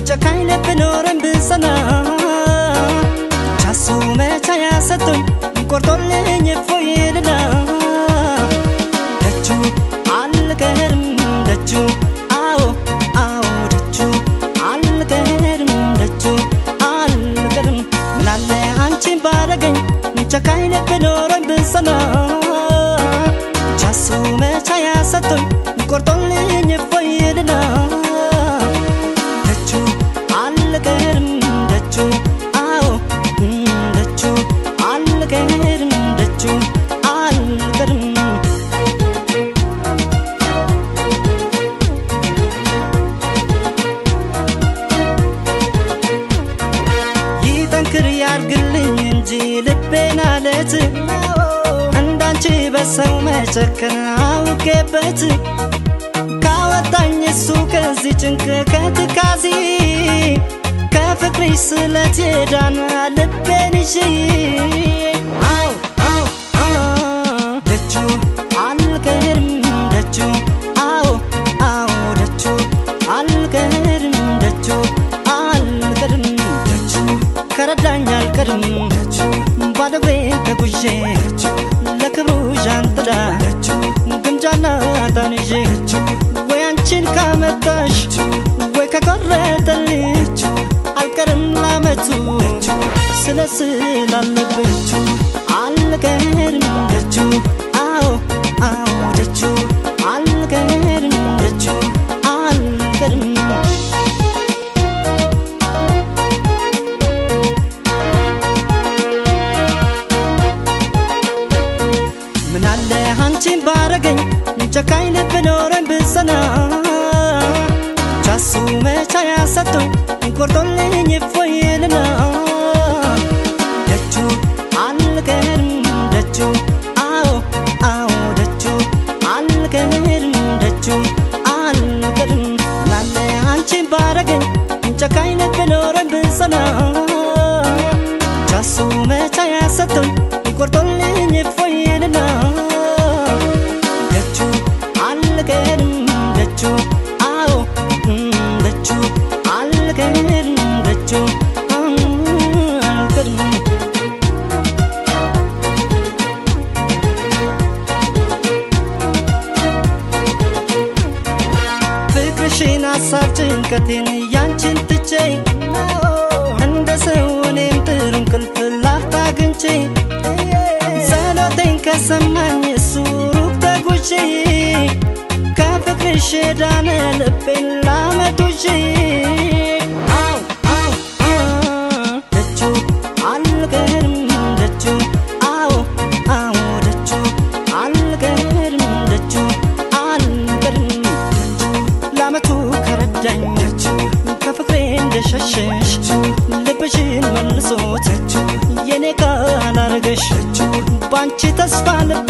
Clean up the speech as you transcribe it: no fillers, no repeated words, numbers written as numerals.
ጨካኝ ልብ ኖረኝ ብጸና ቻሱ መቻ ያሰጡኝ ቆርጦልኝ እፎይ ልላ ደጁ አልቀርም ደጁ አዎ አዎ ደጁ አልቀርም ደጁ አልቀርም ምናለ አንቺን ባረገኝ ጨካኝ ልብ ኖረኝ ብጸና ቻሱ መቻ ያሰጡኝ ቆርጦልኝ እፎይ ልላ ደጁ አልቀርም ደጁ አዎ ደጁ አልቀርም ደጁ አልቀርም ይጠንክር ያርግልኝ እንጂ ልቤን አለት እንዳንቺ በሰው መጨከን አውቄበት ካወጣኝ እሱ ከዚህ ጭንቅ ከትካዜ ከፍቅርሽ ስለት የዳነ ልቤን ይዤ አው አው ደጁ አልቀርም ደጁ አው አው ደጁ አልቀርም ደጁ አልቀርም ደጁ ከረዳኝ አልቀርም ደጁ ባዶ እግሬን ተጉዤ ለክብሩ ዣንጥላ ግምጃና ታንዤ ወይ አንቺን ካመጣሽ ወይ ከቆረጠልሽ አልቀርም ላመቱ ስለስላለብኝ አልቀርም ደጁ አዎ አዎ ደጁ አልቀርም ደጁ አልቀርም ምናለ አንቺን ባረገኝ ጨካኝ ልብ ኖረኝ ብጸና ቻሱ መቻ ያሰጡኝ ቆርጦልኝ እፎይ ልላ ደጁ አልቀርም ደጁ አዎ አዎ ደጁ አልቀርም ደጁ አልቀርም ምናለ አንቺን ባረገኝ ጨካኝ ልብ ኖረኝ ብጸና ቻሱ መቻ ያሰጡኝ ቆርጦልኝ እፎይ ልላ ደጁ አልቀርም ደጁ አዎ ደጁ አልቀርም ደጁ አልቀርም ፍቅርሽን ሀሳብ ጭንቀቴን ያንቺን ትቼ እንደ ሰው እኔም ጥሩ እንቅልፍ ላፍታ አግኝቼ ጸሎቴን ከሰማኝ እሱ ሩቅ ተጉዤ ከፍቅርሽ የዳነ ልቤን ላመጡዤ አው አው ደጁ አልቀርም ደጁ አዎ አዎ ደጁ አልቀርም ደጁ አልቀርም ደጁ ላመቱ ከረዳኝ ደጁ ከፍቅሬ እንደሸሸሽ ልብሽን መልሶት የኔ ካላረገሽ ባንቺ ተስፋ ልቤ